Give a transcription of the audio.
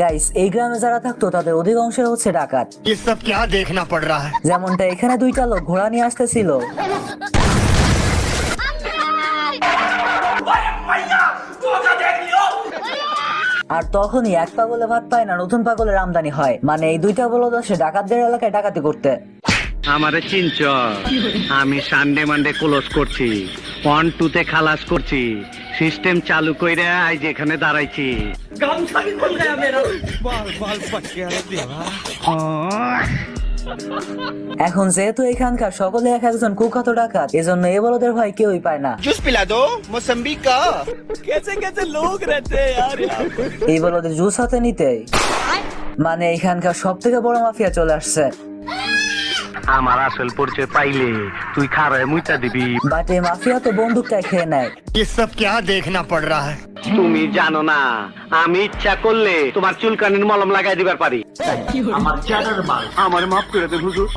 Guys, এই গ্রামে যারা থাকতো তাদের অধিকাংশ হচ্ছে ডাকাত। ये सब क्या देखना पड़ रहा है। যেমনটা এখানে দুইটা লোক ঘোড়া নিয়ে আসতেছিল, আর তখনই এক পাগলে ভাত পায় না নতুন পাগলের আমদানি হয়। মানে এই দুইটা বলদ আসে ডাকাতদের এলাকায় ডাকাতি করতে। আমারে চিনচ, আমি সানডে মানডে ক্লোজ করছি, 1-2 তে খালাস করছি, সিস্টেম চালু কইরা আজ এখানে দাঁড়াইছি। এখন যেহেতু এখানকার সকলে এক একজন কুখ্যাত ডাকাত, এজন্য এই বলদের ভয় কেউই পায় না। जूस पिला दो मौसम्बी का। এই বলদের জুস হাতে নিতেই মানে এখানকার সব থেকে বড় মাফিয়া চলে আসছে। আমার আসল পরিচয় পাইলে তুই খারায় মুইতা দিবি। বাট এই মাফিয়া তো বন্দুকটাই খেয়ে নেয়। ये सब क्या देखना पड़ रहा है। তুমি জানো না, আমি ইচ্ছা করলে তোমার চুলকানির মলম লাগাই দিবার পারি। আমার মাফ করে দে হুজুর।